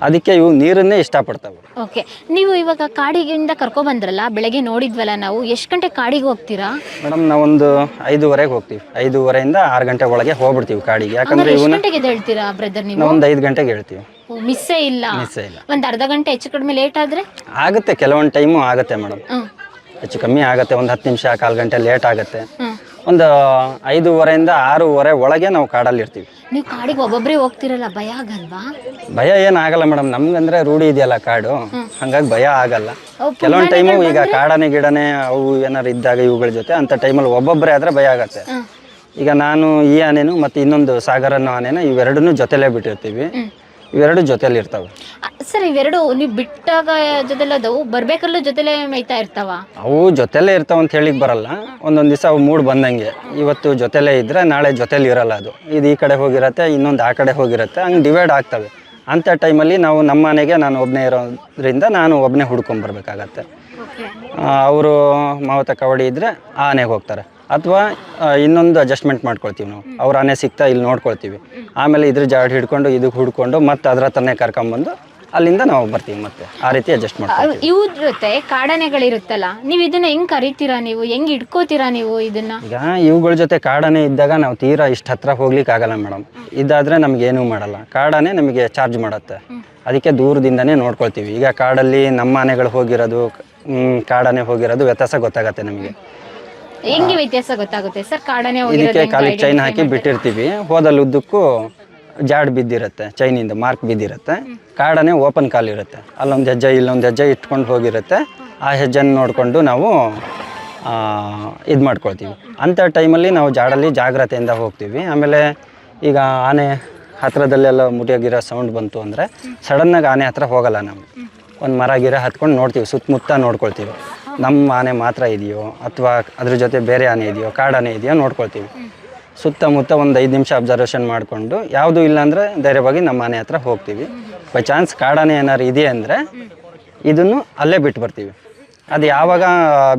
ಅದಕ್ಕೆ ಇವು ನೀರನ್ನೇ ಇಷ್ಟಪಡ್ತಾವೆ. ಓಕೆ, ನೀವು ಇವಾಗ ಕಾಡಿಗಿಂದ ಕರ್ಕೊಬಂದ್ರಲ್ಲ, ಬೆಳಗ್ಗೆ ನೋಡಿದ್ವಲ್ಲ ನಾವು, ಎಷ್ಟು ಗಂಟೆ ಕಾಡಿಗೆ ಹೋಗ್ತೀರಾ? ಮೇಡಮ್ ನಾವೊಂದು 5:30ಗೆ ಹೋಗ್ತೀವಿ. 5:30ಇಂದ 6 ಗಂಟೆ ಒಳಗೆ ಹೋಗ್ಬಿಡ್ತೀವಿ ಕಾಡಿಗೆ. ಯಾಕಂದ್ರೆ ಎಷ್ಟು ಇವನ್ನ ಗಂಟೆಗೆ ಹೇಳ್ತೀರಾ ಬ್ರದರ್ ನೀವು? ನಾವೊಂದು 5 ಗಂಟೆಗೆ ಹೇಳ್ತೀವಿ. ಮಿಸ್ಸೇ ಇಲ್ಲ. ಮಿಸ್ಸೇ ಇಲ್ಲ. ಒಂದು ಅರ್ಧ ಗಂಟೆ ಹೆಚ್ಚು ಕಡಿಮೆ ಲೇಟ್ ಆದರೆ ಆಗುತ್ತೆ, ಕೆಲವೊಂದು ಟೈಮು ಆಗುತ್ತೆ ಮೇಡಮ್. ಹೆಚ್ಚು ಕಮ್ಮಿ ಆಗುತ್ತೆ, ಒಂದು 10 ನಿಮಿಷ 1/4 ಗಂಟೆ ಲೇಟ್ ಆಗುತ್ತೆ. ಒಂದು 5:30ಇಂದ 6:30 ಒಳಗೆ ನಾವು ಕಾಡಲ್ಲಿ ಇರ್ತೀವಿ. ನೀವು ಕಾಡಿಗೆ ಒಬ್ಬೊಬ್ಬರೇ ಹೋಗ್ತಿರಲ್ಲ, ಭಯ ಆಗಲ್ವಾ? ಭಯ ಏನಾಗಲ್ಲ ಮೇಡಮ್, ನಮ್ಗಂದ್ರೆ ರೂಢಿ ಇದೆಯಲ್ಲ ಕಾಡು, ಹಂಗಾಗಿ ಭಯ ಆಗಲ್ಲ. ಕೆಲವೊಂದು ಟೈಮು ಈಗ ಕಾಡಾನೆ ಗಿಡನೆ ಅವು ಏನಾರು ಇದ್ದಾಗ ಇವುಗಳ ಜೊತೆ ಅಂತ ಟೈಮಲ್ಲಿ ಒಬ್ಬೊಬ್ಬರೇ ಆದ್ರೆ ಭಯ ಆಗತ್ತೆ. ಈಗ ನಾನು ಈ ಆನೆನು ಮತ್ತು ಇನ್ನೊಂದು ಸಾಗರ್ ಅನ್ನೋ ಆನೆನ ಇವೆರಡನ್ನೂ ಜೊತೆಲೇ ಬಿಟ್ಟಿರ್ತೀವಿ. ಇವೆರಡು ಜೊತೆಲಿ ಇರ್ತಾವೆ. ಸರ್, ಇವೆರಡು ನೀವು ಬಿಟ್ಟಾಗ ಜೊತೆಲೆ ಅದಾವು, ಬರ್ಬೇಕಲ್ಲೂ ಜೊತೆಲೆ ಮೇಯ್ತಾ ಇರ್ತಾವ? ಅವು ಜೊತೆಲೇ ಇರ್ತಾವ ಅಂತ ಹೇಳಿಕ್ ಬರಲ್ಲ. ಒಂದೊಂದು ದಿವಸ ಅವು ಮೂಡ್ ಬಂದಂಗೆ, ಇವತ್ತು ಜೊತೆಲೇ ಇದ್ರೆ ನಾಳೆ ಜೊತೆಲಿ ಇರಲ್ಲ. ಅದು ಇದು ಈ ಕಡೆ ಹೋಗಿರತ್ತೆ, ಇನ್ನೊಂದು ಆ ಕಡೆ ಹೋಗಿರತ್ತೆ, ಹಂಗೆ ಡಿವೈಡ್ ಆಗ್ತವೆ. ಅಂಥ ಟೈಮಲ್ಲಿ ನಾವು ನಮ್ಮ ಮನೆಗೆ ನಾನು ಒಬ್ಬನೇ ಇರೋದ್ರಿಂದ ನಾನು ಒಬ್ಬನೇ ಹುಡ್ಕೊಂಬರ್ಬೇಕಾಗತ್ತೆ. ಅವರು ಮಾವತ ಕವಡಿ ಇದ್ದರೆ ಆ ಆನೆಗೆ ಹೋಗ್ತಾರೆ, ಅಥವಾ ಇನ್ನೊಂದು ಅಡ್ಜಸ್ಟ್ಮೆಂಟ್ ಮಾಡ್ಕೊಳ್ತೀವಿ ನಾವು. ಅವ್ರ ಆನೆ ಸಿಗ್ತಾ ಇಲ್ಲಿ ನೋಡ್ಕೊಳ್ತೀವಿ, ಆಮೇಲೆ ಇದ್ರ ಜಾಡ್ ಹಿಡ್ಕೊಂಡು ಇದಕ್ಕೆ ಹುಡ್ಕೊಂಡು ಮತ್ತೆ ಅದರ ತನ್ನೇ ಕರ್ಕೊಂಬಂದು ಅಲ್ಲಿಂದ ನಾವು ಬರ್ತೀವಿ. ಮತ್ತೆ ಆ ರೀತಿ ಅಡ್ಜಸ್ಟ್ ಮಾಡ್ತೀವಿ. ಇವ್ರ ಜೊತೆ ಕಾಡಾನೆಗಳಿರುತ್ತಲ್ಲ, ನೀವು ಇದನ್ನ ಹೆಂಗ್ ಕರಿತೀರಾ? ನೀವು ಹೆಂಗ್ ಇಟ್ಕೋತೀರಾ ನೀವು ಇದನ್ನ? ಈಗ ಇವುಗಳ ಜೊತೆ ಕಾಡಾನೆ ಇದ್ದಾಗ ನಾವು ತೀರಾ ಇಷ್ಟು ಹತ್ರ ಹೋಗ್ಲಿಕ್ಕೆ ಆಗಲ್ಲ ಮೇಡಮ್. ಇದಾದರೆ ನಮಗೇನೂ ಮಾಡಲ್ಲ. ಕಾಡಾನೆ ನಮಗೆ ಚಾರ್ಜ್ ಮಾಡುತ್ತೆ, ಅದಕ್ಕೆ ದೂರದಿಂದನೇ ನೋಡ್ಕೊಳ್ತೀವಿ. ಈಗ ಕಾಡಲ್ಲಿ ನಮ್ಮ ಆನೆಗಳು ಹೋಗಿರೋದು, ಕಾಡಾನೆ ಹೋಗಿರೋದು ವ್ಯತ್ಯಾಸ ಗೊತ್ತಾಗತ್ತೆ ನಮಗೆ. ಹೆಂಗೆ ವ್ಯತ್ಯಾಸ ಗೊತ್ತಾಗುತ್ತೆ ಸರ್? ಕಾಡಾನೆ ಇದಕ್ಕೆ ಕಾಲಿಗೆ ಚೈನ್ ಹಾಕಿ ಬಿಟ್ಟಿರ್ತೀವಿ, ಹೋದಲ್ಲಿ ಉದ್ದಕ್ಕೂ ಜಾಡ್ ಬಿದ್ದಿರುತ್ತೆ, ಚೈನಿಂದ ಮಾರ್ಕ್ ಬಿದ್ದಿರುತ್ತೆ. ಕಾಡಾನೆ ಓಪನ್ ಕಾಲಿರುತ್ತೆ, ಅಲ್ಲೊಂದು ಹೆಜ್ಜೆ ಇಲ್ಲೊಂದು ಹೆಜ್ಜೆ ಇಟ್ಕೊಂಡು ಹೋಗಿರುತ್ತೆ. ಆ ಹೆಜ್ಜೆನ ನೋಡಿಕೊಂಡು ನಾವು ಇದು ಮಾಡ್ಕೊಳ್ತೀವಿ. ಅಂಥ ಟೈಮಲ್ಲಿ ನಾವು ಜಾಡಲ್ಲಿ ಜಾಗ್ರತೆಯಿಂದ ಹೋಗ್ತೀವಿ. ಆಮೇಲೆ ಈಗ ಆನೆ ಹತ್ರದಲ್ಲೆಲ್ಲ ಮುಟಿಯಾಗಿರೋ ಸೌಂಡ್ ಬಂತು ಅಂದರೆ ಸಡನ್ನಾಗಿ ಆನೆ ಹತ್ರ ಹೋಗಲ್ಲ ನಾವು. ಒಂದು ಮರ ಗಿರ ಹತ್ಕೊಂಡು ನೋಡ್ತೀವಿ, ಸುತ್ತಮುತ್ತ ನೋಡ್ಕೊಳ್ತೀವಿ. ನಮ್ಮ ಆನೆ ಮಾತ್ರ ಇದೆಯೋ ಅಥವಾ ಅದ್ರ ಜೊತೆ ಬೇರೆ ಆನೆ ಇದೆಯೋ, ಕಾಡಾನೆ ಇದೆಯೋ ನೋಡ್ಕೊಳ್ತೀವಿ. ಸುತ್ತಮುತ್ತ ಒಂದು 5 ನಿಮಿಷ ಅಬ್ಸರ್ವೇಷನ್ ಮಾಡಿಕೊಂಡು ಯಾವುದೂ ಇಲ್ಲಾಂದರೆ ಧೈರ್ಯವಾಗಿ ನಮ್ಮ ಮನೆ ಹತ್ರ ಹೋಗ್ತೀವಿ. ಬೈ ಚಾನ್ಸ್ ಕಾಡಾನೆ ಏನಾರು ಇದೆ ಅಂದರೆ ಇದನ್ನು ಅಲ್ಲೇ ಬಿಟ್ಟು ಬರ್ತೀವಿ. ಅದು ಯಾವಾಗ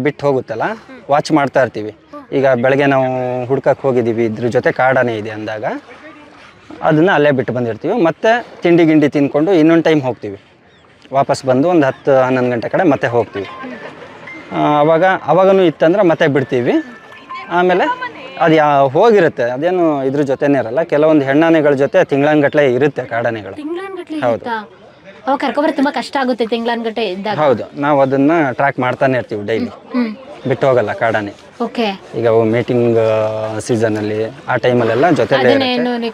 ಬಿಟ್ಟು ಹೋಗುತ್ತಲ್ಲ ವಾಚ್ ಮಾಡ್ತಾ ಇರ್ತೀವಿ. ಈಗ ಬೆಳಗ್ಗೆ ನಾವು ಹುಡ್ಕಕ್ಕೆ ಹೋಗಿದ್ದೀವಿ, ಇದ್ರ ಜೊತೆ ಕಾಡಾನೆ ಇದೆ ಅಂದಾಗ ಅದನ್ನು ಅಲ್ಲೇ ಬಿಟ್ಟು ಬಂದಿರ್ತೀವಿ. ಮತ್ತು ತಿಂಡಿ ಗಿಂಡಿ ತಿಂದ್ಕೊಂಡು ಇನ್ನೊಂದು ಟೈಮ್ ಹೋಗ್ತೀವಿ. ವಾಪಸ್ ಬಂದು ಒಂದು 10-11 ಗಂಟೆ ಕಡೆ ಮತ್ತೆ ಹೋಗ್ತೀವಿ. ಅವಾಗೂ ಇತ್ತಂದ್ರೆ ಮತ್ತೆ ಬಿಡ್ತೀವಿ. ಆಮೇಲೆ ಅದು ಹೋಗಿರುತ್ತೆ, ಅದೇನು ಇದ್ರ ಜೊತೆನೇ ಇರಲ್ಲ. ಕೆಲವೊಂದು ಹೆಣ್ಣಾನೆಗಳ ಜೊತೆ ತಿಂಗಳಂಗಟ್ಲೆ ಇರುತ್ತೆ ಕಾಡಾನೆಗಳು. ಹೌದು, ಅವಾಗ ಕರ್ಕೊಬರೋದು ತುಂಬ ಕಷ್ಟ ಆಗುತ್ತೆ ತಿಂಗಳಂಗಟ್ಟೆ ಇದ್ದಾಗ. ಹೌದು, ನಾವು ಅದನ್ನು ಟ್ರ್ಯಾಕ್ ಮಾಡ್ತಾನೆ ಇರ್ತೀವಿ ಡೈಲಿ, ಬಿಟ್ಟು ಹೋಗಲ್ಲ ಕಾಡಾನೆ. ಓಕೆ, ಈಗ ಮೀಟಿಂಗ್ ಸೀಸನಲ್ಲಿ ಆ ಟೈಮಲ್ಲೆಲ್ಲ ಜೊತೆ